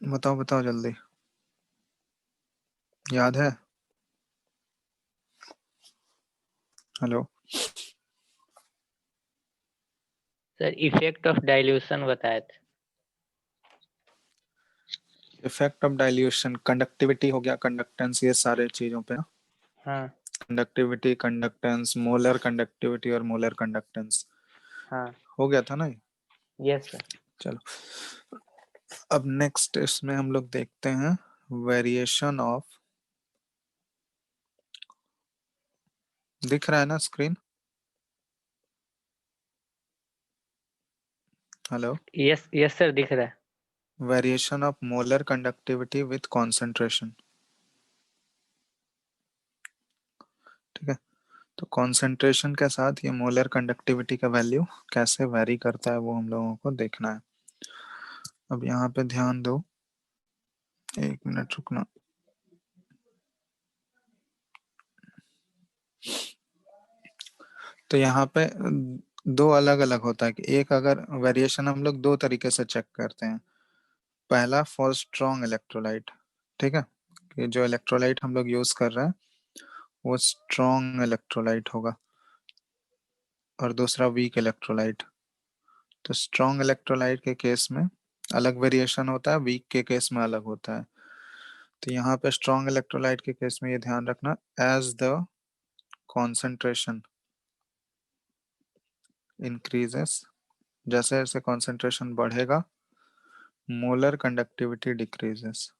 बताओ बताओ जल्दी, याद है? Hello. Sir effect of dilution बताए थे। इफेक्ट ऑफ डाइल्यूशन, कंडक्टिविटी हो गया, कंडक्टेंस, ये सारे चीजों पे ना। हाँ कंडक्टिविटी, कंडक्टेंस, मोलर कंडक्टिविटी और मोलर कंडक्टेंस हाँ। हो गया था ना ये? Yes sir. चलो, अब नेक्स्ट इसमें हम लोग देखते हैं वेरिएशन ऑफ, दिख रहा है ना screen? Hello. Yes yes sir, दिख रहा है। Variation of molar conductivity with concentration. ठीक है, तो कॉन्सेंट्रेशन के साथ ये मोलर कंडक्टिविटी का वैल्यू कैसे वेरी करता है वो हम लोगों को देखना है। अब यहाँ पे ध्यान दो, एक मिनट रुकना। तो यहाँ पे दो अलग अलग होता है कि एक, अगर वेरिएशन हम लोग दो तरीके से चेक करते हैं। पहला फॉर स्ट्रॉन्ग इलेक्ट्रोलाइट, ठीक है, कि जो इलेक्ट्रोलाइट हम लोग यूज कर रहे हैं वो स्ट्रॉन्ग इलेक्ट्रोलाइट होगा, और दूसरा वीक इलेक्ट्रोलाइट। तो स्ट्रॉन्ग इलेक्ट्रोलाइट के केस में अलग वेरिएशन होता है, वीक के केस में अलग होता है। तो यहाँ पे स्ट्रॉन्ग इलेक्ट्रोलाइट के केस में ये ध्यान रखना, एज द कॉन्सेंट्रेशन इंक्रीजेस, जैसे जैसे कॉन्सेंट्रेशन बढ़ेगा molar conductivity decreases,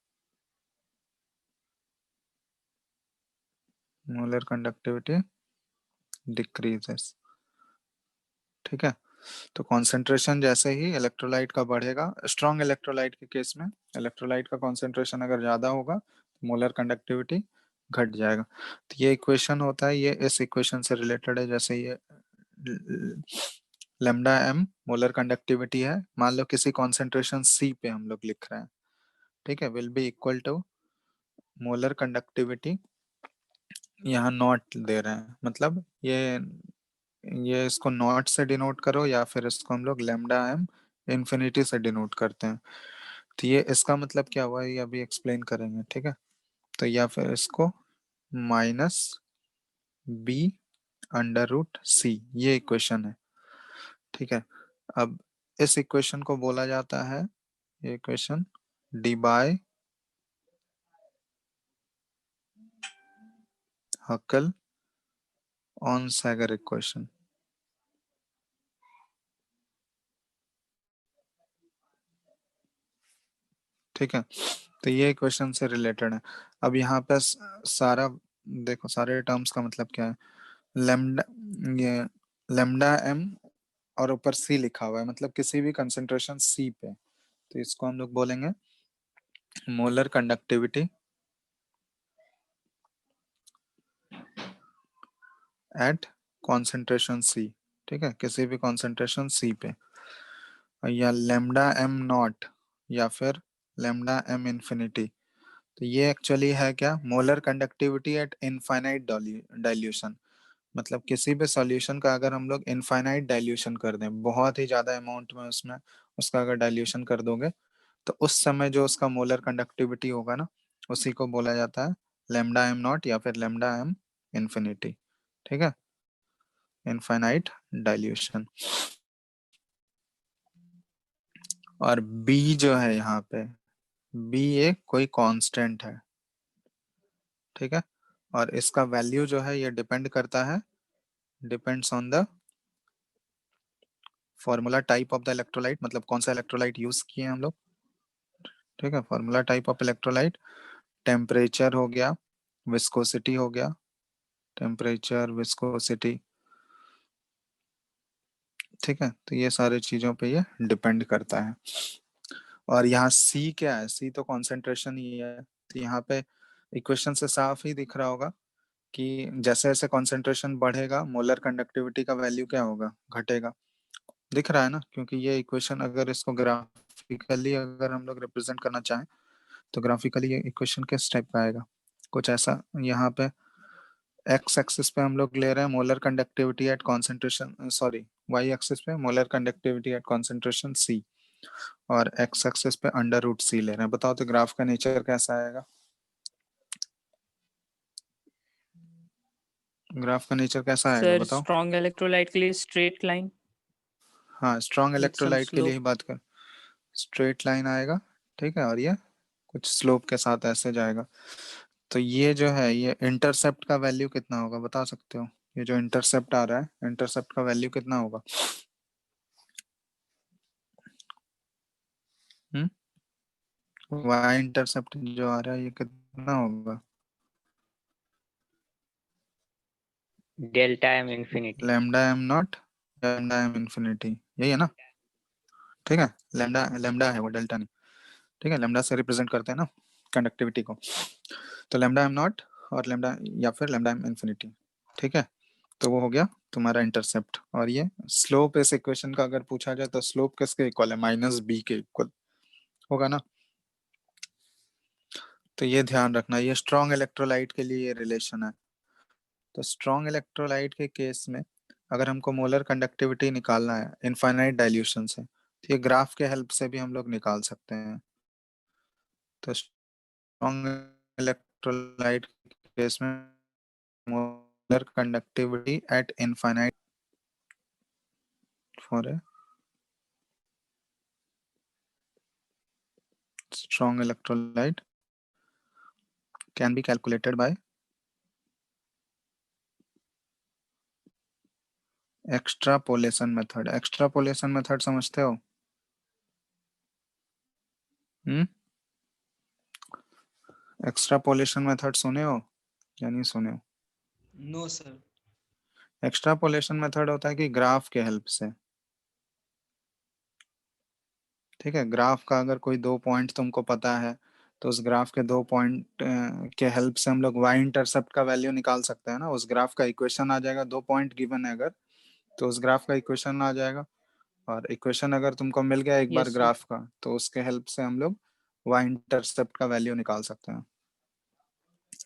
molar conductivity decreases. ठीक है, तो कॉन्सेंट्रेशन जैसे ही इलेक्ट्रोलाइट का बढ़ेगा, स्ट्रॉन्ग इलेक्ट्रोलाइट के केस में इलेक्ट्रोलाइट का कॉन्सेंट्रेशन अगर ज्यादा होगा तो मोलर कंडक्टिविटी घट जाएगा। तो ये इक्वेशन होता है, ये इस इक्वेशन से रिलेटेड है। जैसे ये लेमडा एम मोलर कंडक्टिविटी है, मान लो किसी कॉन्सेंट्रेशन सी पे हम लोग लिख रहे हैं, ठीक है, will be equal to molar conductivity, यहाँ नॉट दे रहे हैं, मतलब ये इसको नॉट से डिनोट करो या फिर इसको हम लोग लेमडा एम इंफिनिटी से डिनोट करते हैं। तो ये इसका मतलब क्या हुआ ये अभी एक्सप्लेन करेंगे, ठीक है। तो या फिर इसको माइनस बी अंडर रूट सी, ये इक्वेशन है, ठीक है। अब इस इक्वेशन को बोला जाता है, ये equation Debye Huckel Onsager equation, ठीक है। तो ये इक्वेशन से रिलेटेड है। अब यहाँ पे सारा देखो, सारे टर्म्स का मतलब क्या है। लेमडा, ये लेमडा एम और ऊपर सी लिखा हुआ है, मतलब किसी भी कंसंट्रेशन सी पे, तो इसको हम लोग बोलेंगे मोलर कंडक्टिविटी एट कॉन्सेंट्रेशन सी, ठीक है, किसी भी कॉन्सेंट्रेशन सी पे। या लेमडा एम नॉट या फिर लेमडा एम इंफिनिटी, तो ये एक्चुअली है क्या, molar conductivity at infinite dilution. मतलब किसी भी सॉल्यूशन का अगर हम लोग इनफाइनाइट डाइल्यूशन कर दें, बहुत ही ज्यादा अमाउंट में उसमें उसका अगर डाइल्यूशन कर दोगे, तो उस समय जो उसका मोलर कंडक्टिविटी होगा ना, उसी को बोला जाता है लेमडा एम नॉट या फिर लेमडा एम इंफिनिटी, ठीक है, इनफाइनाइट डाइल्यूशन। और बी जो है यहाँ पे, बी एक कोई कांस्टेंट है, ठीक है, और इसका वैल्यू जो है ये डिपेंड करता है, depends on the formula type of the electrolyte, मतलब कौन सा इलेक्ट्रोलाइट यूज किए हम लोग, ठीक है। Formula type of electrolyte, temperature हो गया, विस्कोसिटी हो गया, टेम्परेचर विस्कोसिटी, ठीक है। तो ये सारी चीजों पे ये डिपेंड करता है। और यहाँ सी क्या है, सी तो कॉन्सेंट्रेशन ही है। तो यहाँ पे इक्वेशन से साफ ही दिख रहा होगा कि जैसे जैसे कॉन्सेंट्रेशन बढ़ेगा मोलर कंडक्टिविटी का वैल्यू क्या होगा, घटेगा। दिख रहा है ना, क्योंकि ये इक्वेशन अगर इसको ग्राफिकली अगर हम लोग रिप्रेजेंट करना चाहें तो ग्राफिकली ये इक्वेशन किस टाइप का आएगा, कुछ ऐसा। यहाँ पे एक्स एक्सिस पे हम लोग ले रहे हैं molar conductivity at concentration, sorry Y axis पे molar conductivity at concentration C, और एक्स एक्सेस पे अंडर रूट सी ले रहे हैं। बताओ तो ग्राफ का नेचर कैसा आएगा? ग्राफ का नेचर कैसा आएगा सर बताओ? स्ट्रॉन्ग इलेक्ट्रोलाइट के लिए स्ट्रेट लाइन हाँ, स्ट्रॉन्ग विद सम इलेक्ट्रोलाइट के लिए ही स्लोप। बात कर, स्ट्रेट लाइन आएगा, ठीक है, और ये कुछ स्लोप के साथ ऐसे जाएगा। तो ये जो है, ये इंटरसेप्ट का वैल्यू कितना होगा बता सकते हो? ये जो इंटरसेप्ट आ रहा है, इंटरसेप्ट का वैल्यू कितना होगा? वाई इंटरसेप्ट जो आ रहा है ये कितना होगा? Delta M infinity. Lambda M naught, lambda M infinity, यही है ना? ठीक है, लैम्डा लैम्डा है वो, डेल्टा नहीं। ठीक है, लैम्डा से रिप्रेजेंट करते हैं ना कंडक्टिविटी को, तो लैम्डा एम नॉट और लैम्डा, या फिर लैम्डा एम इंफिनिटी। ठीक है, तो वो हो गया तुम्हारा इंटरसेप्ट। और ये स्लोप इस इक्वेशन का अगर पूछा जाए तो स्लोप किसके इक्वल है? माइनस बी के इक्वल होगा ना। तो ये ध्यान रखना, ये स्ट्रॉन्ग इलेक्ट्रोलाइट के लिए ये रिलेशन है। तो स्ट्रॉन्ग इलेक्ट्रोलाइट के केस में अगर हमको मोलर कंडक्टिविटी निकालना है इनफाइनाइट डाइल्यूशन से, तो ये ग्राफ के हेल्प से भी हम लोग निकाल सकते हैं। तो स्ट्रॉन्ग इलेक्ट्रोलाइट के केस में molar conductivity at infinite for a strong electrolyte can be calculated by extrapolation method. Extrapolation method समझते हो? एक्स्ट्रापोलेशन मेथड सुने हो या नहीं सुने हो? No sir. एक्स्ट्रापोलेशन मेथड होता है कि ग्राफ के हेल्प से, ठीक है, ग्राफ का अगर कोई दो पॉइंट तुमको पता है तो उस ग्राफ के दो पॉइंट के हेल्प से हम लोग वाई इंटरसेप्ट का वैल्यू निकाल सकते हैं ना। उस ग्राफ का इक्वेशन आ जाएगा, दो पॉइंट गिवन है अगर, तो उस ग्राफ का इक्वेशन आ जाएगा। और इक्वेशन अगर तुमको मिल गया एक बार यस सर। ग्राफ का, तो उसके हेल्प से हम लोग वाई इंटरसेप्ट का वैल्यू निकाल सकते हैं,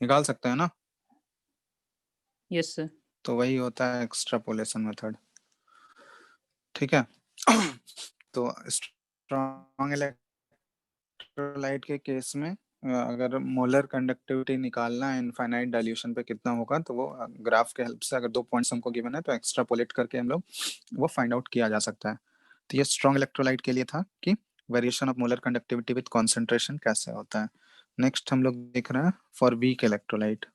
निकाल सकते हैं ना। Yes sir. तो वही होता है एक्स्ट्रापोलेशन मेथड, ठीक है। तो स्ट्रॉन्ग इलेक्ट्रोलाइट के केस में अगर मोलर कंडक्टिविटी निकालना है इनफाइनाइट डाइल्यूशन पे कितना होगा, तो वो ग्राफ के हेल्प से अगर दो पॉइंट्स हमको गिवन है तो एक्स्ट्रापोलेट करके हम लोग वो फाइंड आउट किया जा सकता है। तो ये स्ट्रॉन्ग इलेक्ट्रोलाइट के लिए था कि variation of molar conductivity with concentration कैसे होता है। नेक्स्ट हम लोग देख रहे हैं फॉर वीक इलेक्ट्रोलाइट।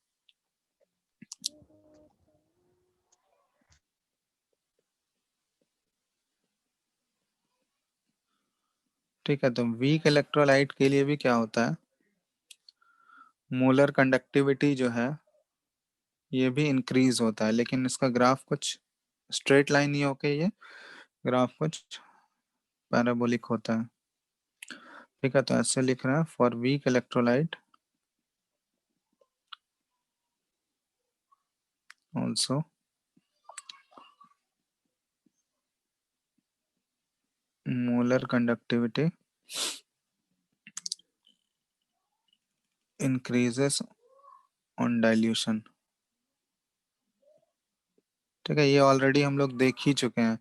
ठीक है, तो वीक इलेक्ट्रोलाइट के लिए भी क्या होता है, मोलर कंडक्टिविटी जो है ये भी इंक्रीज होता है, लेकिन इसका ग्राफ कुछ स्ट्रेट लाइन नहीं होके ये ग्राफ कुछ पैराबोलिक होता है। ठीक है, तो ऐसे लिख रहे हैं for weak electrolyte also molar conductivity increases on dilution. ठीक है, ये ऑलरेडी हम लोग देख ही चुके हैं,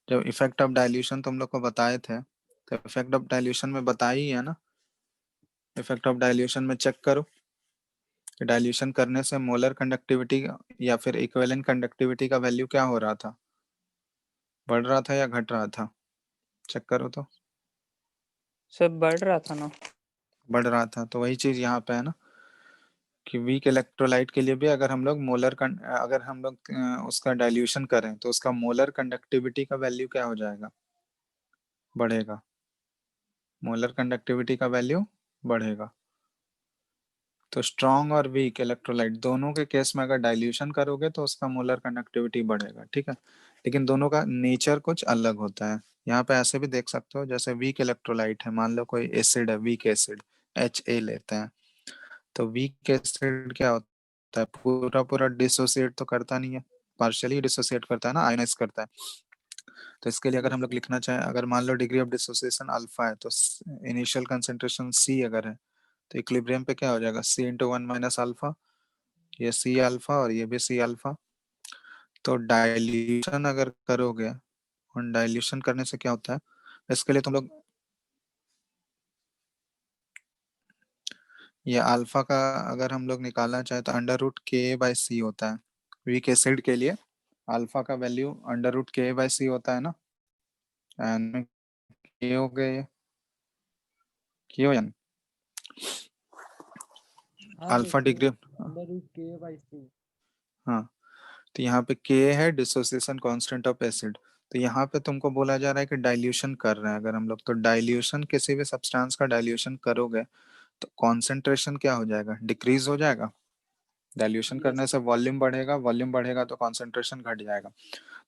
जब इफेक्ट ऑफ डाइल्यूशन तुम लोग को बताए थे, तो इफेक्ट ऑफ डाइल्यूशन में बताई ही है ना। इफेक्ट ऑफ डाइल्यूशन में चेक करो कि डाइल्यूशन करने से मोलर कंडक्टिविटी या फिर इक्विवेलेंट कंडक्टिविटी का वैल्यू क्या हो रहा था, बढ़ रहा था या घट रहा था? चेक करो तो। सर बढ़ रहा था ना। बढ़ रहा था, तो वही चीज यहाँ पे है ना कि वीक इलेक्ट्रोलाइट के लिए भी अगर हम लोग अगर हम लोग उसका डाइल्यूशन करें तो उसका मोलर कंडक्टिविटी का वैल्यू क्या हो जाएगा? बढ़ेगा। मोलर कंडक्टिविटी का वैल्यू बढ़ेगा। तो स्ट्रॉन्ग और वीक इलेक्ट्रोलाइट दोनों के केस में अगर डाइल्यूशन करोगे तो उसका मोलर कंडक्टिविटी बढ़ेगा, ठीक है। लेकिन दोनों का नेचर कुछ अलग होता है। यहाँ पे ऐसे भी देख सकते हो, जैसे वीक इलेक्ट्रोलाइट है, मान लो कोई एसिड है, वीक एसिड Ha लेते हैं, तो वीक एसिड क्या होता है, पूरा पूरा डिसोसिएट तो करता नहीं है, पार्शियली डिसोसिएट करता है ना, आयनाइज करता है। तो इसके लिए अगर हम लोग लिखना चाहें, अगर मान लो डिग्री ऑफ डिसोसिएशन अल्फा है, तो इनिशियल कंसेंट्रेशन सी अगर है, तो इक्विलिब्रियम पे क्या हो जाएगा, सी इंटू वन माइनस अल्फा, ये सी अल्फा और ये भी सी अल्फा। तो डाइल्यूशन अगर करोगे, और डाइल्यूशन करने से क्या होता है, इसके लिए तुम लोग ये अल्फा का अगर हम लोग निकालना चाहे तो √Ka/C होता है वीक एसिड के लिए। अल्फा का वैल्यू √Ka/C होता है ना, एंड के हो गए ये, क्यों यानी अल्फा डिग्री। हाँ, तो यहाँ पे K है डिसोसिएशन कांस्टेंट ऑफ एसिड। तो यहाँ पे तुमको बोला जा रहा है कि डाइल्यूशन कर रहे हैं अगर हम लोग, तो डाइल्यूशन किसी भी सब्सटेंस का डाइल्यूशन करोगे तो कॉन्सेंट्रेशन क्या हो जाएगा, डिक्रीज हो जाएगा। डाइल्यूशन करने से वॉल्यूम बढ़ेगा, वॉल्यूम बढ़ेगा तो कॉन्सेंट्रेशन घट जाएगा।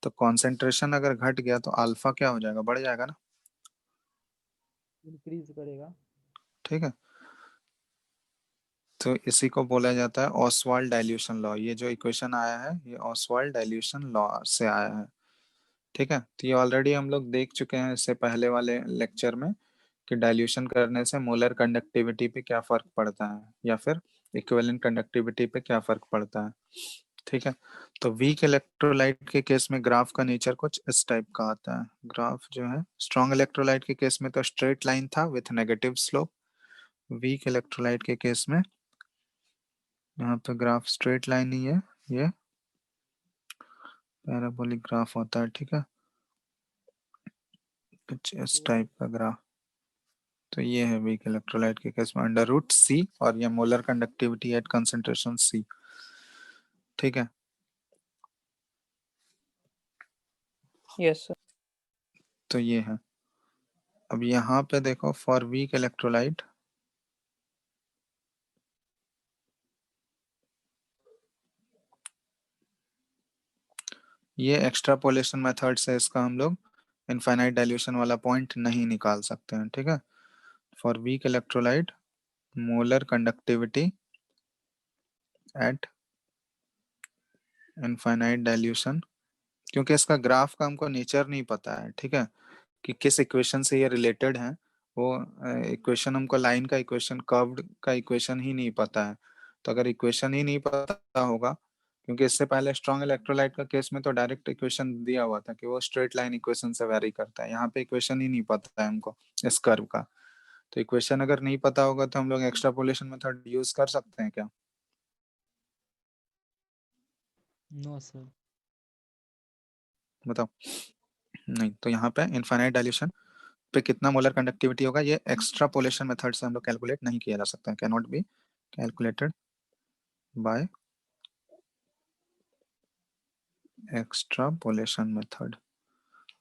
तो कॉन्सेंट्रेशन अगर घट गया तो अल्फा क्या हो जाएगा, बढ़ जाएगा ना, इंक्रीज करेगा। ठीक है। तो इसी को बोला जाता है ऑसवाल्ड डाइल्यूशन लॉ। ये जो इक्वेशन आया है ये ऑसवाल्ड डाइल्यूशन लॉ से आया है, ठीक है। तो ये ऑलरेडी हम लोग देख चुके हैं इससे पहले वाले लेक्चर में कि डाइल्यूशन करने से मोलर कंडक्टिविटी पे क्या फर्क पड़ता है या फिर इक्विवेलेंट कंडक्टिविटी पे क्या फर्क पड़ता है, ठीक है। तो वीक इलेक्ट्रोलाइट के केस में ग्राफ का नेचर कुछ इस टाइप का आता है। ग्राफ जो है स्ट्रॉन्ग इलेक्ट्रोलाइट के केस में तो स्ट्रेट लाइन था with negative slope. Weak electrolyte के केस में यहाँ पे ग्राफ स्ट्रेट लाइन ही है, ये पैराबोलिक ग्राफ होता है, ठीक है, कुछ इस टाइप का ग्राफ। तो ये है वीक इलेक्ट्रोलाइट के केस में √C और ये molar conductivity eight concentration C, ठीक है। Yes sir. तो ये है। अब यहाँ पे देखो फॉर वीक इलेक्ट्रोलाइट ये एक्सट्रापोलेशन मेथड से इसका हम लोग इनफाइनाइट डाइल्यूशन वाला पॉइंट नहीं निकाल सकते हैं, ठीक है। For weak electrolyte molar conductivity at infinite dilution, क्योंकि इसका ग्राफ का हमको नेचर नहीं पता है, ठीक है, कि किस इक्वेशन से ये रिलेटेड है। वो इक्वेशन हमको लाइन का इक्वेशन, कर्व्ड का इक्वेशन ही नहीं पता है। तो अगर इक्वेशन ही नहीं पता होगा, क्योंकि इससे पहले स्ट्रॉन्ग इलेक्ट्रोलाइट का केस में तो डायरेक्ट इक्वेशन दिया हुआ था कि वो स्ट्रेट लाइन इक्वेशन से वेरी करता है। यहाँ पे इक्वेशन ही नहीं पता है हमको इस कर्व का। तो इक्वेशन अगर नहीं पता होगा तो हम लोग एक्सट्रापोलेशन मेथड यूज कर सकते हैं क्या, नो सर। बताओ। नहीं, तो यहाँ पे इनफाइनाइट डाइल्यूशन पे कितना मोलर कंडक्टिविटी होगा ये एक्सट्रापोलेशन मेथड से हम लोग कैलकुलेट नहीं किया जा सकता, can not be calculated by extrapolation method.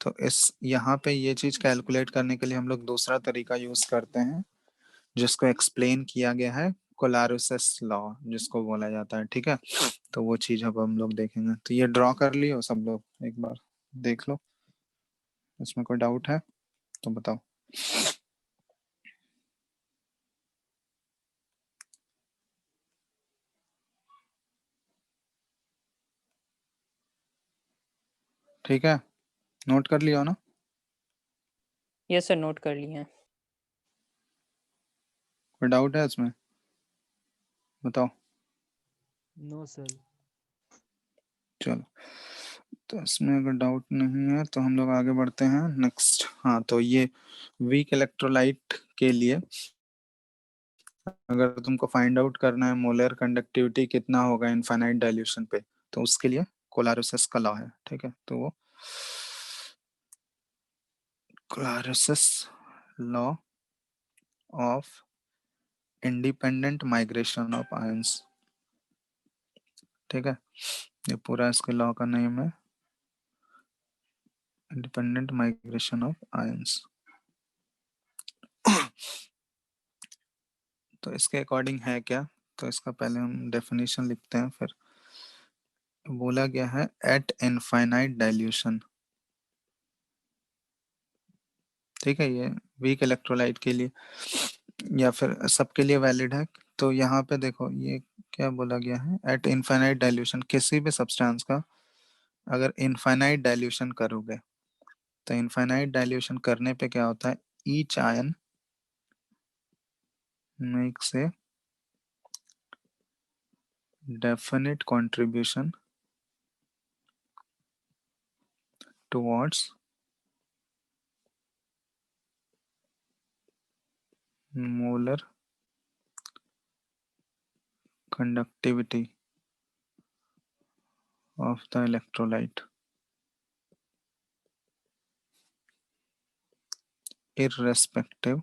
तो इस यहाँ पे ये चीज कैलकुलेट करने के लिए हम लोग दूसरा तरीका यूज करते हैं जिसको एक्सप्लेन किया गया है कोलारुसस लॉ जिसको बोला जाता है, ठीक है। तो वो चीज अब हम लोग देखेंगे। तो ये ड्रॉ कर लियो सब लोग, एक बार देख लो, इसमें कोई डाउट है तो बताओ। ठीक है, नोट कर लियो ना, यस सर, नोट कर लिए हैं। कोई डाउट है इसमें, बताओ। No sir. चलो, तो इसमें अगर डाउट नहीं है तो हम लोग आगे बढ़ते हैं नेक्स्ट। हाँ, तो ये वीक इलेक्ट्रोलाइट के लिए अगर तुमको फाइंड आउट करना है मोलर कंडक्टिविटी कितना होगा इनफाइनाइट डाइल्यूशन पे, तो उसके लिए कोलारुसस का लॉ है, ठीक है। तो वो Kohlrausch's law of independent migration of ions, ठीक है। ये पूरा इसके लॉ का नेम है इंडिपेंडेंट माइग्रेशन ऑफ आयंस। तो इसके अकॉर्डिंग है क्या, तो इसका पहले हम डेफिनेशन लिखते हैं, फिर बोला गया है एट इनफाइनाइट डाइल्यूशन, ठीक है। ये वीक इलेक्ट्रोलाइट के लिए या फिर सबके लिए वैलिड है। तो यहाँ पे देखो ये क्या बोला गया है, एट इनफाइनाइट डाइल्यूशन किसी भी सब्सटेंस का अगर इनफाइनाइट डाइल्यूशन करोगे तो इनफाइनाइट डाइल्यूशन करने पे क्या होता है, each ion makes a definite contribution towards molar conductivity of the electrolyte irrespective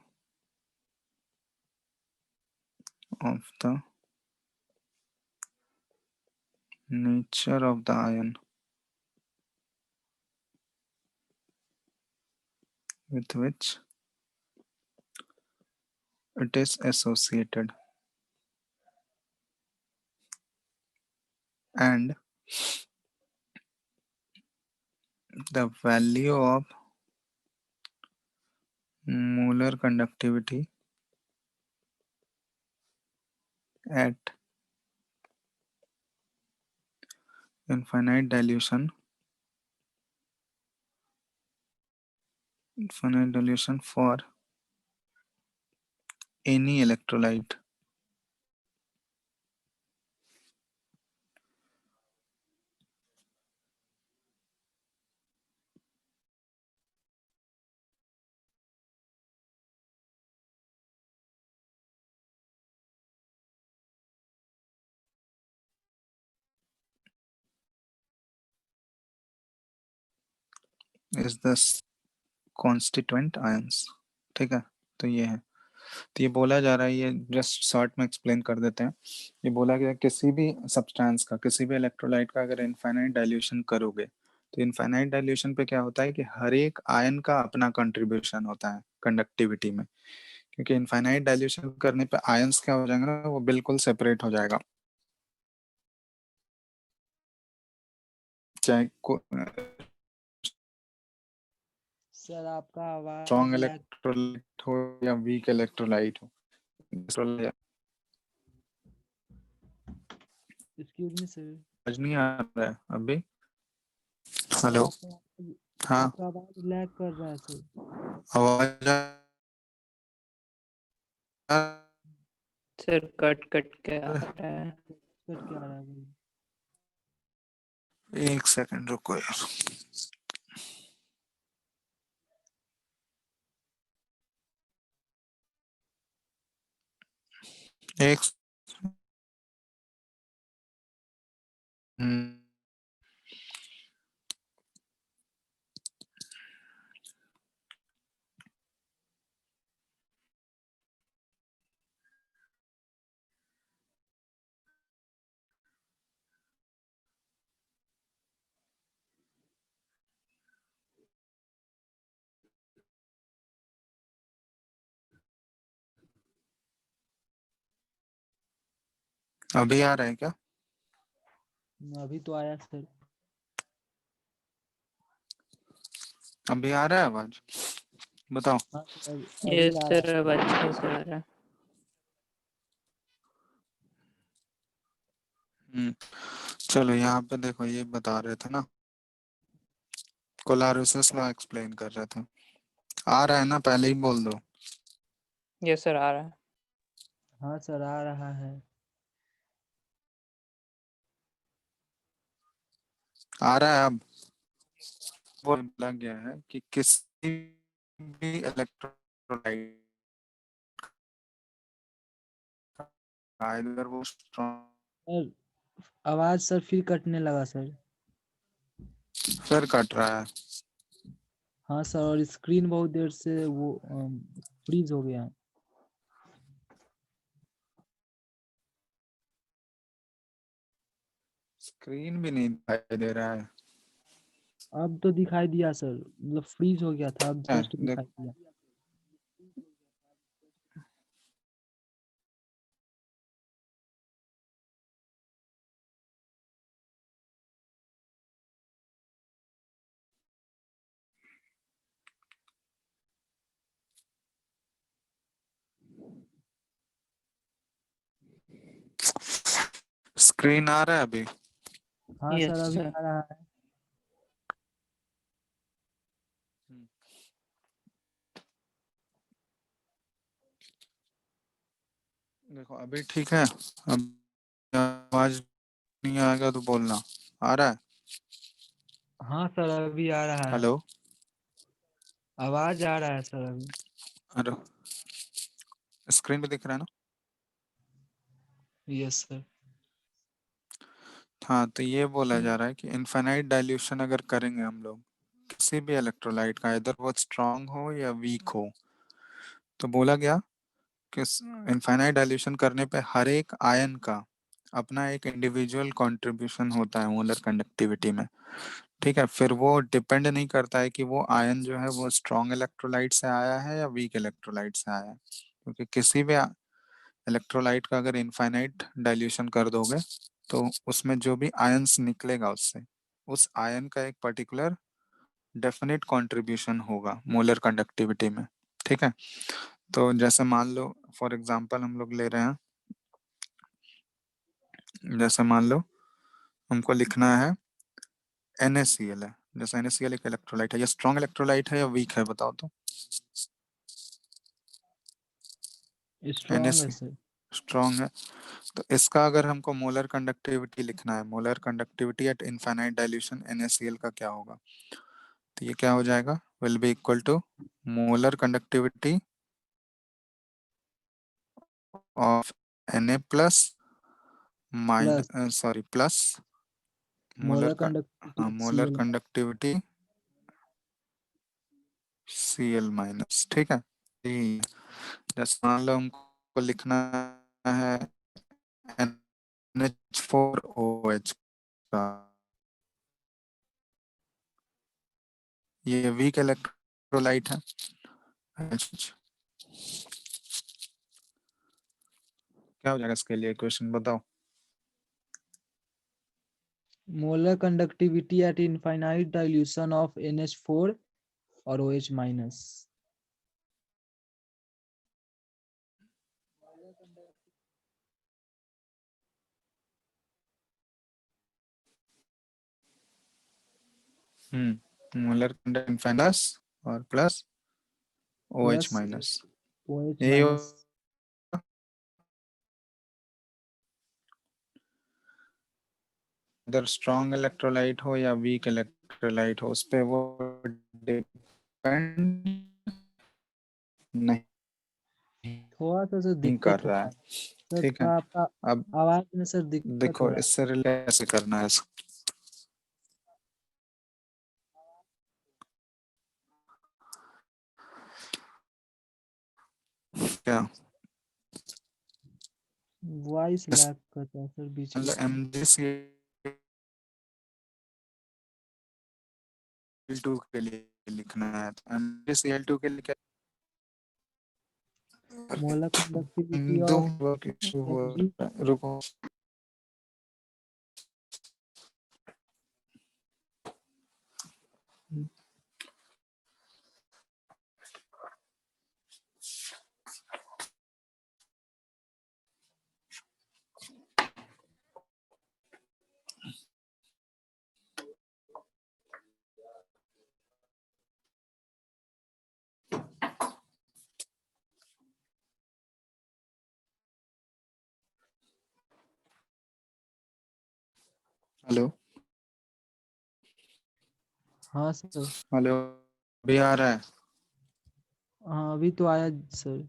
of the nature of the ion with which it is associated, and the value of molar conductivity at infinite dilution for any electrolyte is the constituent ions. ठीक है, तो ये है, तो ये बोला जा रहा है, ये जस्ट शॉर्ट में एक्सप्लेन कर देते हैं। ये बोला गया किसी भी सब्सटेंस का, किसी भी इलेक्ट्रोलाइट का अगर इनफाइनाइट डाइल्यूशन करोगे, तो इनफाइनाइट डाइल्यूशन पे क्या होता है कि हर एक आयन का अपना कंट्रीब्यूशन होता है कंडक्टिविटी में, क्योंकि इनफाइनाइट डाइल्यूशन करने पे आयंस क्या हो जाएंगे ना, वो बिल्कुल सेपरेट हो जाएगा, चाहे सर आपका आवाज स्ट्रॉन्ग लैग। इलेक्ट्रोलाइट हो या वीक इलेक्ट्रोलाइट हो। Excuse me sir. समझ नहीं आ रहा है अभी? हेलो, हाँ आपका आवाज लैग कर रहा है सर। आवाज सर कट कट के आ रहा है। कट क्या आ रहा है भाई? एक सेकंड रुको यार। एक हम्म, अभी आ रहा है क्या? अभी तो आया सर। अभी आ रहा है आवाज? बताओ। हाँ सर ये अभी आ रहा सर अब अच्छे से आ रहा है। चलो यहाँ पे देखो, ये बता रहे थे ना, कोलारोसिस लॉ एक्सप्लेन कर रहे थे। आ रहा है ना, पहले ही बोल दो। ये सर आ रहा है। हाँ सर आ रहा है। आ रहा है अब? वो लग गया है कि किसी भी इलेक्ट्रोलाइट इधर वो स्ट्रॉन्ग सर आवाज सर फिर कटने लगा सर। फिर कट रहा है। हाँ सर और स्क्रीन बहुत देर से वो फ्रीज हो गया। स्क्रीन भी नहीं दिखाई दे रहा है। अब तो दिखाई दिया सर, मतलब फ्रीज हो गया था, अब जस्ट देख, दिखाई दिया। स्क्रीन आ रहा है अभी? हाँ यस सर अभी सर। आ रहा है। देखो अभी ठीक है। अब आवाज नहीं आएगा तो बोलना। आ रहा है? हाँ सर अभी आ रहा है। हेलो, आवाज आ रहा है सर अभी। अरे स्क्रीन पे दिख रहा है ना? Yes sir. हाँ, तो ये बोला जा रहा है कि इनफाइनाइट डाइल्यूशन अगर करेंगे हम लोग किसी भी इलेक्ट्रोलाइट का, इधर वो स्ट्रांग हो या वीक हो, तो बोला गया कि इनफाइनाइट डाइल्यूशन करने पे हर एक आयन का अपना एक इंडिविजुअल कंट्रीब्यूशन होता है मोलर कंडक्टिविटी में। ठीक है, फिर वो डिपेंड नहीं करता है कि वो आयन जो है वो स्ट्रॉन्ग इलेक्ट्रोलाइट से आया है या वीक इलेक्ट्रोलाइट से आया है, क्योंकि किसी भी इलेक्ट्रोलाइट का अगर इनफाइनाइट डाइल्यूशन कर दोगे तो उसमें जो भी आयंस निकलेगा उससे उस आयन का एक पर्टिकुलर डेफिनेट कंट्रीब्यूशन होगा मोलर कंडक्टिविटी में। ठीक है, तो जैसे मान लो फॉर एग्जांपल हम लोग ले रहे हैं, जैसे मान लो हमको लिखना है NaCl है, जैसे NaCl एक इलेक्ट्रोलाइट है, ये स्ट्रॉन्ग इलेक्ट्रोलाइट है या वीक है बताओ तो। स्ट्रॉन्ग है Na सर। स्ट्रॉन्ग है, तो इसका अगर हमको मोलर कंडक्टिविटी लिखना है, molar conductivity at infinite dilution NaCl का क्या होगा, तो ये क्या हो जाएगा, will be equal to molar conductivity of Na plus plus minus sorry plus molar molar conductivity molar Cl conductivity Cl minus. ठीक है, जैसे मान लो हमको लिखना है NH4OH का, ये वीक इलेक्ट्रोलाइट है। क्या हो जाएगा इसके लिए क्वेश्चन बताओ। Molar conductivity at infinite dilution of NH4 और OH माइनस। मोलर इनफाइनस और plus OH plus minus, OH यही माइनस। अगर स्ट्रॉन्ग इलेक्ट्रोलाइट हो या वीक इलेक्ट्रोलाइट हो उस पे वो डिपेंड थोड़ा सा सर नहीं कर दिक्कत हो रहा रहा है। है सर, ठीक है, थोड़ा आपका अब आवाज में सर दिक्कत हो देखो रहा है। इससे रिलेट कैसे करना है इसको, क्या वॉइस लैग करता है सर बीच बीच में। MgCl2 के लिए लिखना है, तो MgCl2 के लिए क्या, मोलर कंडक्टिविटी दो ऑफ वर्क इशू हो Mg रहा है, रुको। हेलो हाँ सर। हेलो, भी आ रहा है। हाँ अभी तो आया सर।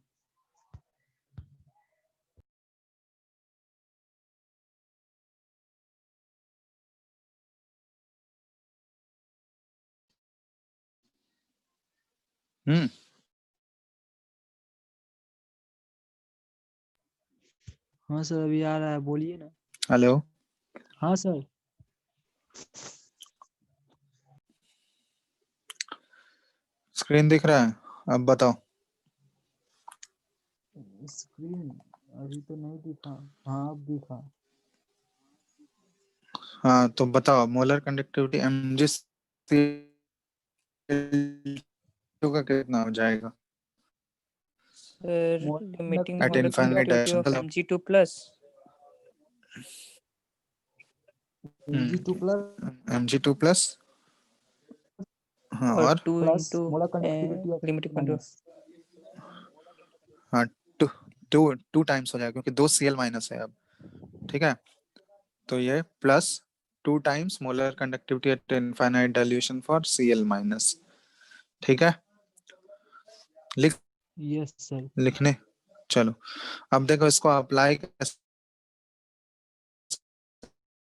हम्म हाँ सर अभी आ रहा है, बोलिए ना। हेलो, हाँ सर। स्क्रीन दिख रहा है, अब बताओ। स्क्रीन अभी तो नहीं दिखा। हाँ अब दिखा। हाँ तो बताओ मोलर कंडक्टिविटी MgCl2 का कितना हो जाएगा Sir, molar limiting at molar infinite conductivity conductivity direction, of Mg2 plus. Mg2 plus Mg2 plus, हाँ Or और 2 plus into molar conductivity limiting control. Minus. हाँ टू टू टू टाइम्स हो जाएगा क्योंकि दो Cl माइनस है अब। ठीक है, तो ये plus 2 times molar conductivity at infinite dilution for Cl minus. ठीक है, लिख यस सर। लिखने चलो, अब देखो इसको अप्लाई कैसे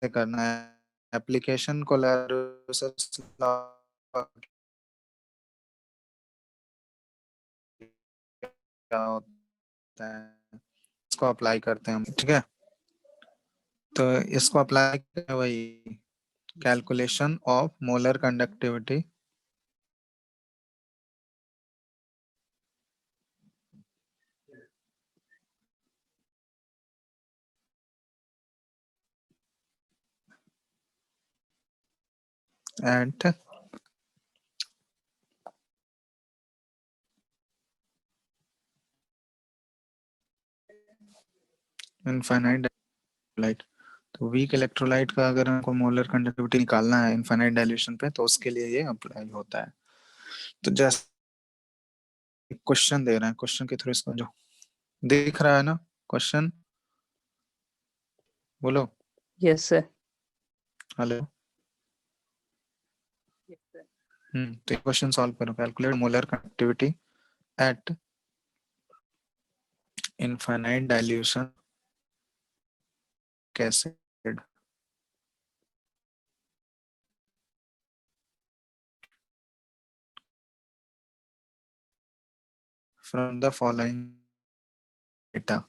करना है एप्लीकेशन कोलैबोरेशन क्या होता है, इसको अप्लाई करते हैं हम, ठीक है। तो इसको अप्लाई करें, वही calculation of molar conductivity at infinite electrolyte. तो वीक इलेक्ट्रोलाइट का अगर हमको मोलर कंडक्टिविटी निकालना है इनफाइनाइट डाइल्यूशन पे, तो उसके लिए ये अप्लाई होता है। तो जैसे क्वेश्चन दे रहे हैं, क्वेश्चन के थ्रू इसको जो दिख रहा है ना क्वेश्चन, बोलो। Yes sir. हेलो। तो क्वेश्चन सॉल्व करो, calculate molar conductivity at infinite dilution acid from the following data.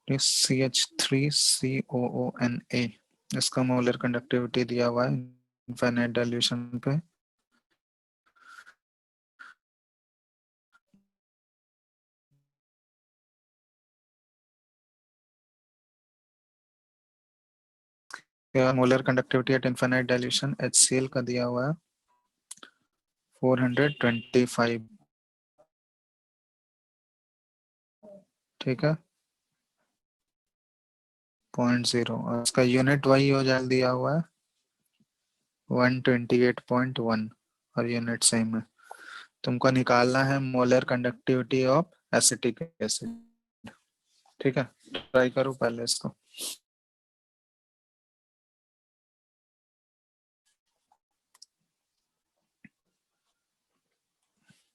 CH3COONA, इसका मोलर कंडक्टिविटी दिया हुआ है इनफाइनाइट डाइल्यूशन पे। Molar conductivity at infinite dilution HCl का दिया हुआ है 425, ठीक है, 0.0, और इसका यूनिट वही हो जाए दिया हुआ है 128.1, और यूनिट सेम है। तुमको निकालना है molar conductivity of acetic acid, ठीक है। ट्राई करो पहले इसको।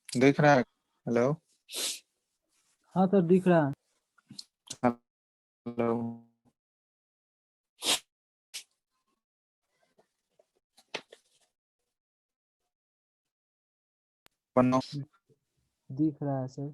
दिख रहा है? हेलो हाँ सर दिख रहा है। हेलो। दिख रहा है सर।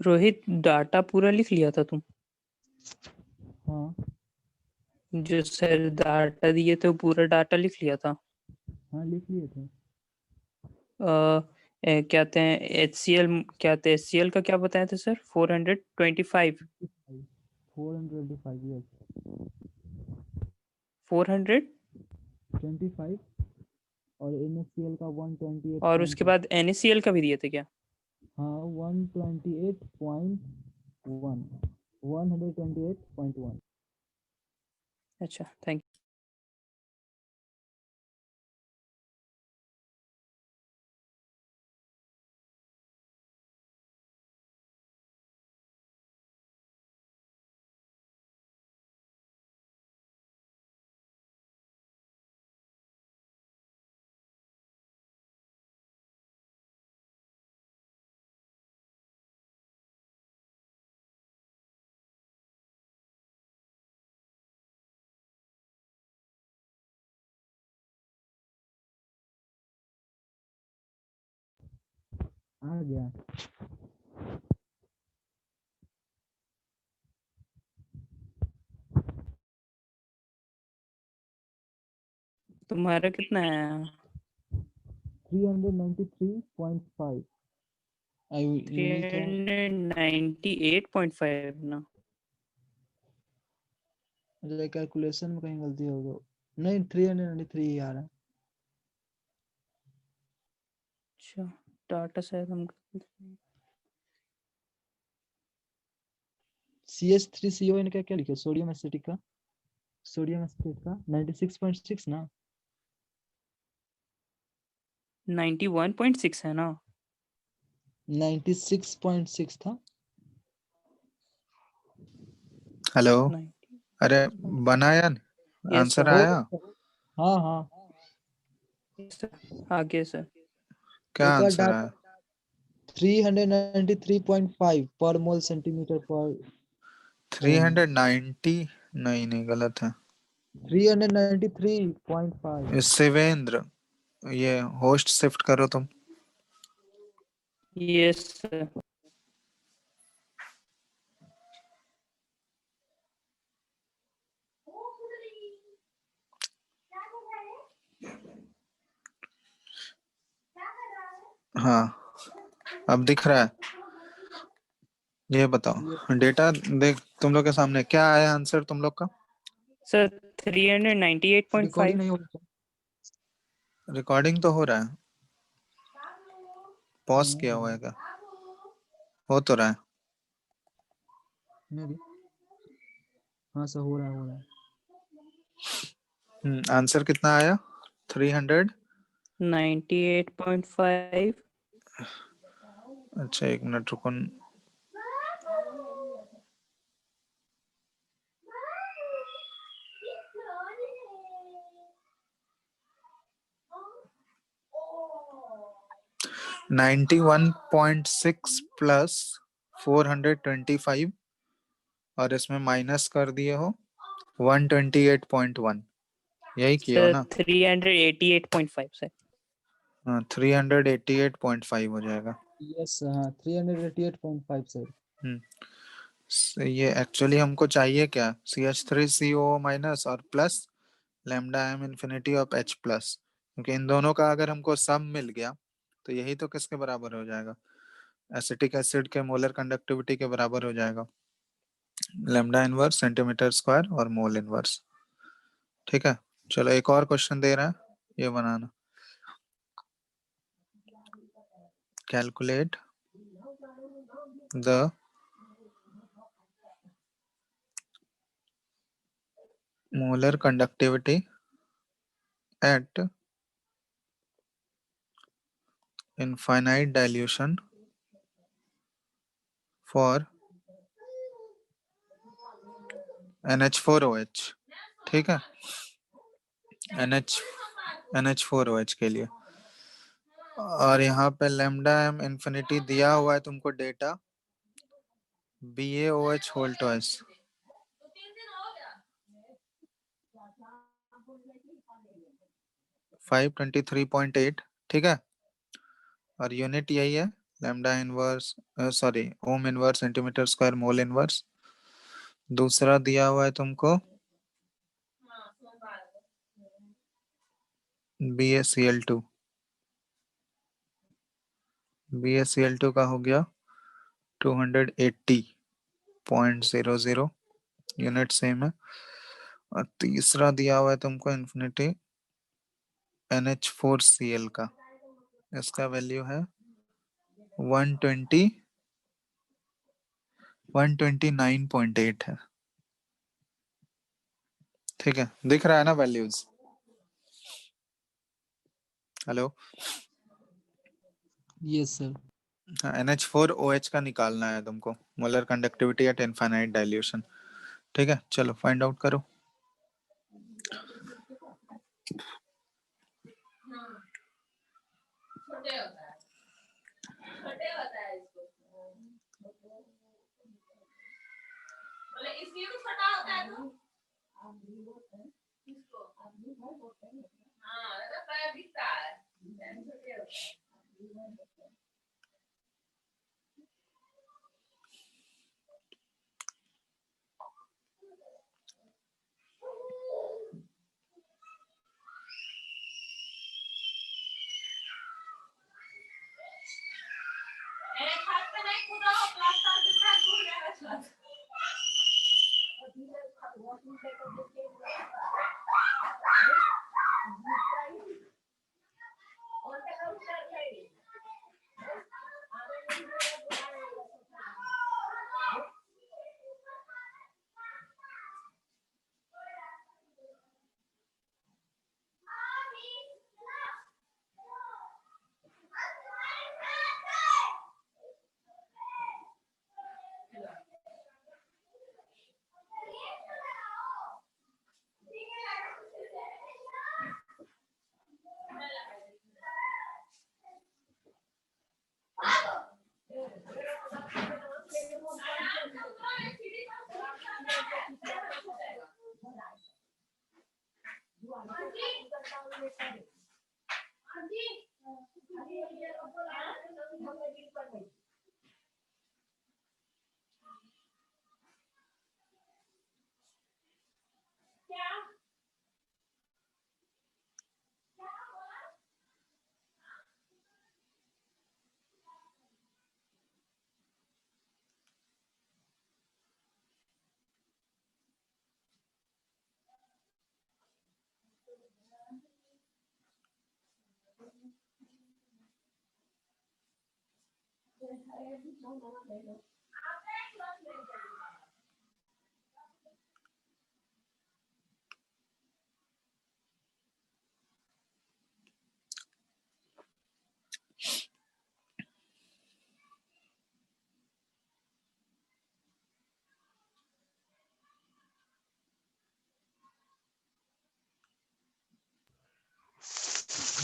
रोहित डाटा पूरा लिख लिया था तुम? हाँ जो सर डाटा दिए थे वो पूरा डाटा लिख लिया था? हाँ लिख लिए थे। क्या कहते हैं HCl, क्या कहते हैं HCl का क्या बताया था सर? 425 425 यस। 400 25 और NaCl का 128 और उसके बाद NaCl का भी दिए थे क्या? हाँ 128.1 128.1। अच्छा, थैंक आ गया। तुम्हारा कितना है? 393.5। यूनिट है 398.5 ना? मुझे कैलकुलेशन में कहीं गलती हो गई। नहीं 393 ही आ रहा है। अच्छा, डाटा शायद हम CH3CON का क्या लिखा? सोडियम एसिटिक का, सोडियम एसिटेट का 96.6 ना? 91.6 है ना? 96.6 था। हेलो, 90 अरे बनाया, यस आंसर सर। आया? हाँ हाँ, आगे सर। क्या एक बार आंसर आया? 393.5 पर मोल सेंटीमीटर पर ओम। 390? नहीं नहीं, गलत है। 393.5। ये शिवेंद्र, ये होस्ट शिफ्ट करो तुम। Yes sir. हाँ, अब दिख रहा है। ये बताओ, डेटा देख तुम लोग के सामने क्या आया आंसर तुम लोग का? Sir recording 398.5। नहीं हो रहा। रिकॉर्डिंग तो हो रहा है, पॉज नहीं किया हो हुआ रहा है क्या? हो तो रहा है। मे भी। हाँ सर, हो रहा है, हो रहा है। आंसर कितना आया? 300? 98.5। अच्छा, 1 मिनट रुको। नाइन्टी 1.6 प्लस 425, और इसमें माइनस कर दिए हो 128.1, यही किए हो सर ना? 388.5 सर। हाँ, 388.5 हो जाएगा। यस हाँ, 388.5 सर। ये एक्चुअली हमको चाहिए क्या? CH3CO माइनस और plus lambda M infinity of H plus, क्योंकि इन दोनों का अगर हमको सम मिल गया तो यही तो किसके बराबर हो जाएगा? एसिटिक एसिड के मोलर कंडक्टिविटी के बराबर हो जाएगा, लैम्डा इनवर्स सेंटीमीटर स्क्वायर और मोल इनवर्स। ठीक है, चलो एक और क्वेश्चन दे रहा है, ये बनाना। Calculate the molar conductivity at infinite dilution for NH4OH। ठीक है, NH4OH के लिए, और यहाँ पे lambda m इंफिनिटी दिया हुआ है तुमको डेटा BaOH होल ट्वाइस 523.8। ठीक है, और यूनिट यही है, lambda inverse, sorry ohm inverse centimetre square mole inverse. दूसरा दिया हुआ है तुमको BaCl2, BaCl2 का हो गया 280.00, यूनिट सेम है। और तीसरा दिया हुआ है तुमको इन्फिनिटी NH4Cl का, इसका वैल्यू है 129.8 है। ठीक है, दिख रहा है ना वैल्यूज? Hello, yes sir. हाँ, NH4OH का निकालना है तुमको, molar conductivity at infinite dilution. ठीक है, चलो फाइंड आउट करो।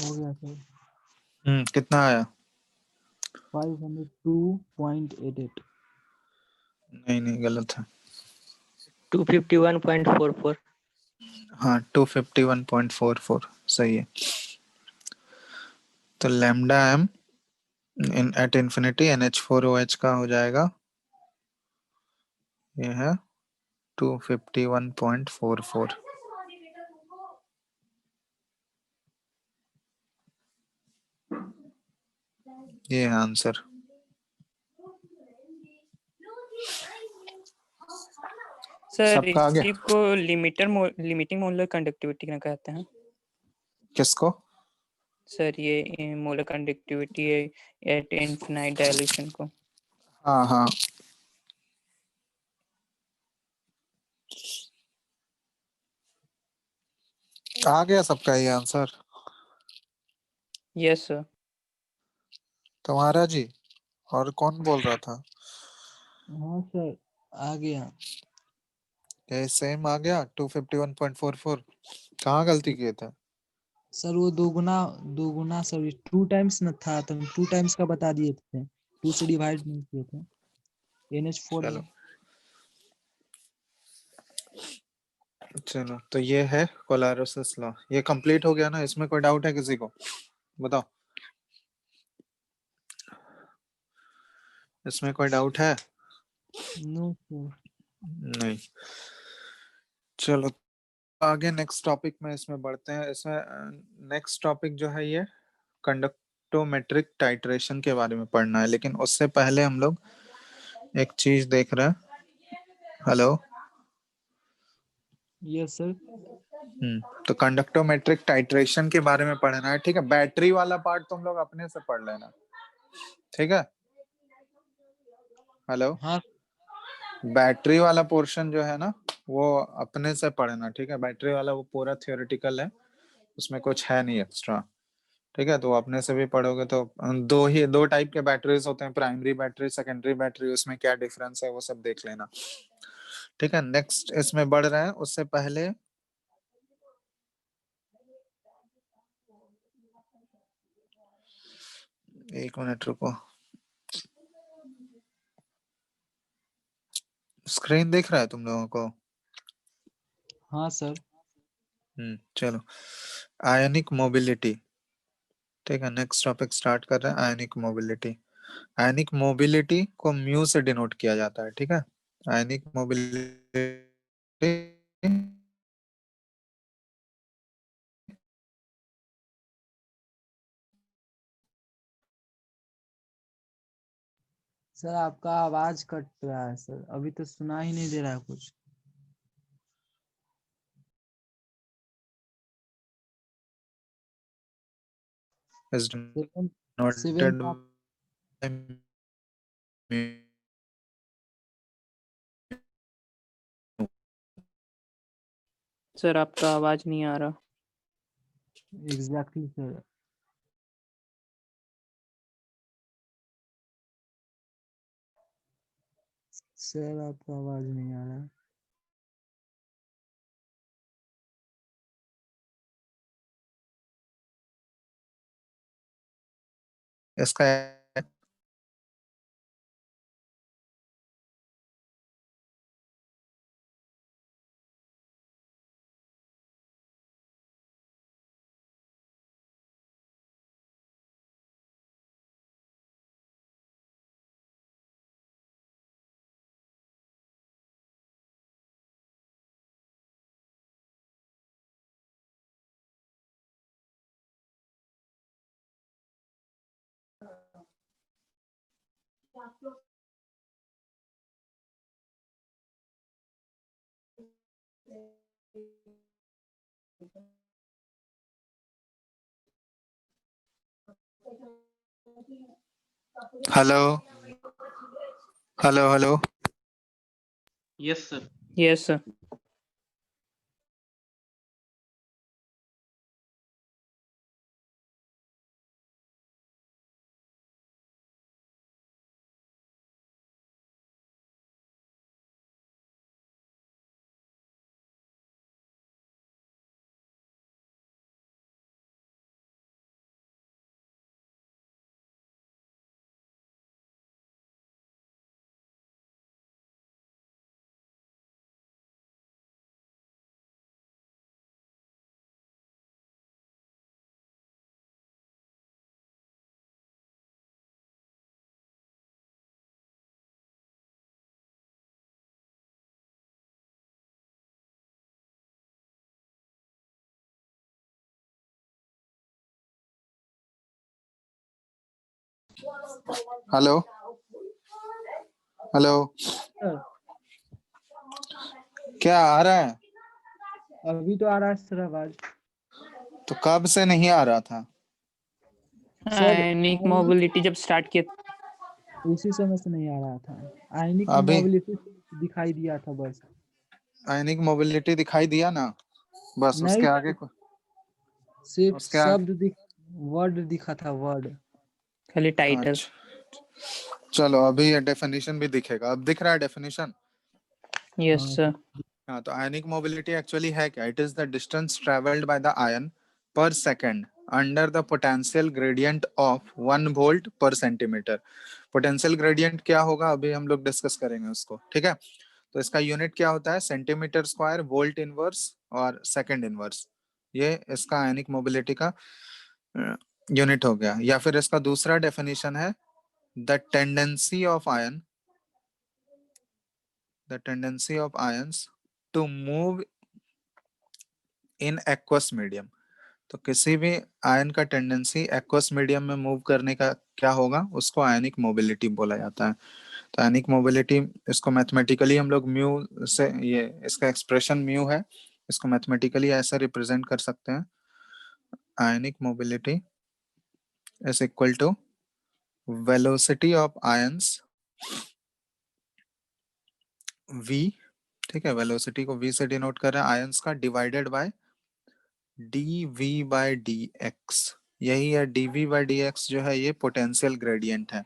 हो गया सर। कितना आया? 502.88। नहीं गलत है। 251.44। हाँ 251.44 सही है। तो lambda M in at infinity NH4OH का हो जाएगा, ये है 251.44। ये है आंसर। सर सबका आ गया? इसी को लिमिटिंग मोलर कंडक्टिविटी क्या कहते हैं? किसको? सर ये molar conductivity eight infinite dilution को। हाँ हाँ आ गया सबका ये आंसर। Yes sir. तुम्हारा जी? और कौन बोल रहा था? हाँ सर आ गया। ये सेम आ गया 251.44। कहाँ गलती किए थे? सर वो दोगुना सर 2 टाइम्स न था तो 2 टाइम्स का बता दिए थे, 2 से डिवाइड नहीं किए थे। NH4 चलो चलो, तो ये है कोलारोसिस लॉ। ये कंप्लीट हो गया ना? इसमें कोई डाउट है किसी को? बताओ, इसमें कोई डाउट है? No sir. नहीं। चलो आगे नेक्स्ट टॉपिक में इसमें बढ़ते हैं। इसमें नेक्स्ट टॉपिक जो है ये कंडक्टोमेट्रिक टाइट्रेशन के बारे में पढ़ना है, लेकिन उससे पहले हम लोग एक चीज देख रहे हैं। हेलो। Yes sir. तो कंडक्टोमेट्रिक टाइट्रेशन के बारे में पढ़ना है, ठीक है। बैटरी वाला पार्ट तुम लोग अपने से पढ़ लेना, ठीक है। हेलो। हाँ बैटरी वाला पोर्शन जो है ना वो अपने से पढ़ना, ठीक है। बैटरी वाला वो पूरा थियोरेटिकल है, उसमें कुछ है नहीं एक्स्ट्रा, ठीक है। तो अपने से भी पढ़ोगे तो दो टाइप के बैटरीज होते हैं, प्राइमरी बैटरी सेकेंडरी बैटरी, उसमें क्या डिफरेंस है वो सब देख लेना, ठीक है। नेक्स्ट इसमें बढ़ रहे हैं, उससे पहले एक मिनट रुको। स्क्रीन दिख रहा है तुम लोगों को? हाँ सर। चलो, आयनिक मोबिलिटी, ठीक है। नेक्स्ट टॉपिक स्टार्ट कर रहे हैं, आयनिक मोबिलिटी। आयनिक मोबिलिटी को म्यू से डिनोट किया जाता है, ठीक है। आयनिक मोबिलिटी सर आपका आवाज कट रहा है सर, अभी तो सुना ही नहीं दे रहा है कुछ। is seven seven denoted by mu. Sir आपका आवाज नहीं आ रहा। Exactly sir. सर आपका आवाज नहीं आ रहा है। इसका hello hello hello Yes, sir. Yes sir. Hello hello sir क्या आ रहा है? अभी तो आ रहा है सर आवाज। तो कब से नहीं आ रहा था? सर आयनिक मोबिलिटी जब स्टार्ट किया उसी समय से नहीं आ रहा था। आयनिक अभी मोबिलिटी दिखाई दिया था बस। आयनिक मोबिलिटी दिखाई दिया ना, बस नहीं उसके आगे सर, सिर्फ उसके आगे शब्द वर्ड दिखा था, वर्ड। खाली टाइटल। अच्छा चलो, अभी ये डेफिनेशन भी दिखेगा। अब दिख रहा है डेफिनेशन? यस हाँ सर। हाँ, तो आयनिक मोबिलिटी एक्चुअली है क्या? It is the distance travelled by the ion per second under the potential gradient of 1 volt per centimetre. Potential gradient क्या होगा अभी हम लोग डिस्कस करेंगे उसको, ठीक है? तो इसका यूनिट क्या होता है? सेंटीमीटर स्क्वायर, वोल्ट इनवर्स और सेकंड इनवर्स। ये इसका आयनिक मोबिलिटी का यूनिट हो गया। या फिर इसका दूसरा डेफिनेशन है the tendency of ion, the tendency of ions to move in aqueous medium. तो किसी भी आयन का टेंडेंसी एक्वस मीडियम में मूव करने का क्या होगा, उसको आयनिक मोबिलिटी बोला जाता है। तो आयनिक मोबिलिटी, इसको मैथमेटिकली हम लोग म्यू से, ये इसका एक्सप्रेशन म्यू है, इसको मैथमेटिकली ऐसा रिप्रेजेंट कर सकते हैं। Ionic mobility is equal to velocity of ions v, ठीक है? वेलोसिटी को v से डिनोट कर रहा है आयंस का, divided by dv by dx। यही है dv बाय dx, जो है ये पोटेंशियल ग्रेडियंट है,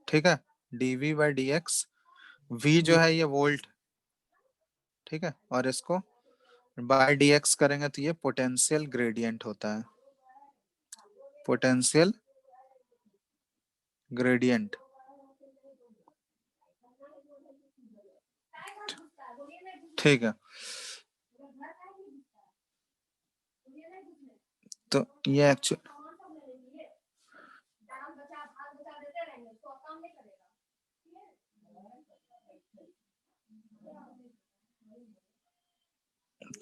ठीक है? dv बाय dx, v जो है ये वोल्ट, ठीक है? और इसको बाय dx करेंगे तो ये पोटेंशियल ग्रेडियंट होता है, पोटेंशियल ग्रेडियंट। ठीक है, तो ये एक्चुअल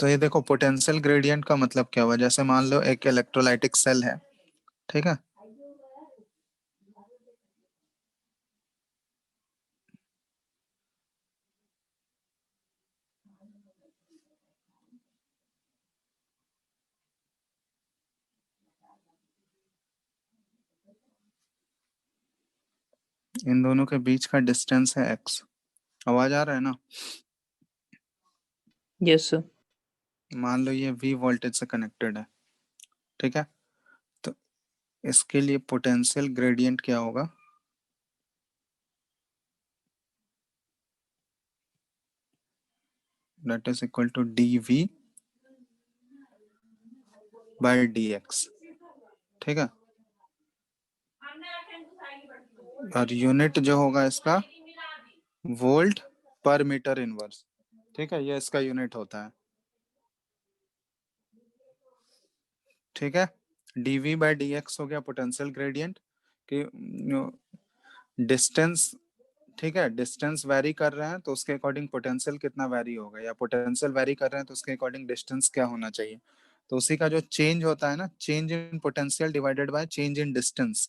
तो ये देखो, पोटेंशियल ग्रेडियंट का मतलब क्या हुआ? जैसे मान लो एक इलेक्ट्रोलाइटिक सेल है, ठीक है? इन दोनों के बीच का डिस्टेंस है x। आवाज आ रहा है ना? Yes sir. मान लो ये v वोल्टेज से कनेक्टेड है, ठीक है? तो इसके लिए पोटेंशियल ग्रेडियंट क्या होगा? That is equal to dv by dx, ठीक है? और यूनिट जो होगा इसका वोल्ट पर मीटर इनवर्स, ठीक है? ये इसका यूनिट होता है, ठीक है? dv बाय dx हो गया पोटेंशियल ग्रेडियंट कि डिस्टेंस, ठीक है? डिस्टेंस वेरी कर रहे हैं तो उसके अकॉर्डिंग पोटेंशियल कितना वेरी होगा, या पोटेंशियल वेरी कर रहे हैं तो उसके अकॉर्डिंग डिस्टेंस क्या होना चाहिए। तो उसी का जो चेंज होता है ना, change in potential divided by change in distance,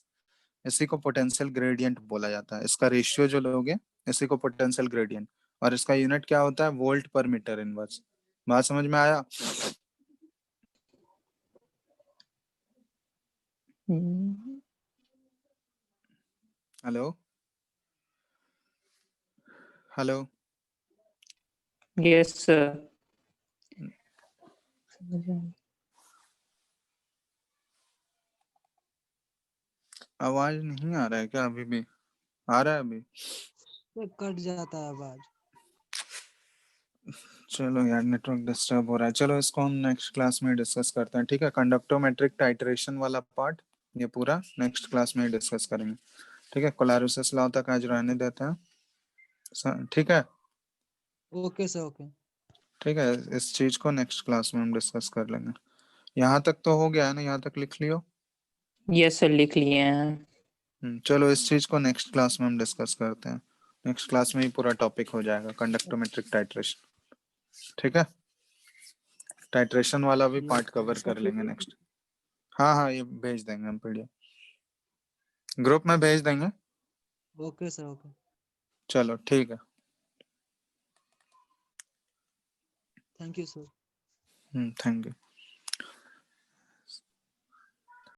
इसी को पोटेंशियल ग्रेडियंट बोला जाता है। इसका रेशियो जो लोगे इसी को पोटेंशियल ग्रेडियंट, और इसका यूनिट क्या होता है? वोल्ट पर मीटर इनवर्स। बात समझ में आया? Hello hello yes sir. आवाज नहीं आ रहा है क्या? अभी भी आ रहा है? अभी तो कट जाता है आवाज। चलो यार, नेटवर्क डिस्टर्ब हो रहा है। चलो इसको हम नेक्स्ट क्लास में डिस्कस करते हैं, ठीक है? कंडक्टोमेट्रिक टाइट्रेशन वाला पार्ट ये पूरा नेक्स्ट क्लास में डिस्कस करेंगे, ठीक है? कोलारुसस लॉ तक आज रहने देते हैं, ठीक है? Okay sir, okay. ठीक है, इस चीज को नेक्स्ट क्लास में हम डिस्कस कर लेंगे। यहाँ तक तो हो गया है ना? यहाँ तक लिख लियो। यस सर, लिख लिए हैं। चलो इस चीज को नेक्स्ट क्लास में हम डिस्कस करते हैं। नेक्स्ट क्लास में ही पूरा टॉपिक हो जाएगा कंडक्टोमेट्रिक टाइट्रेशन, ठीक है? टाइट्रेशन वाला भी पार्ट कवर कर लेंगे नेक्स्ट। हाँ हाँ, ये भेज देंगे हम पीडीएफ ग्रुप में भेज देंगे। Okay sir, okay. चलो ठीक है। Thank you sir. Thank you.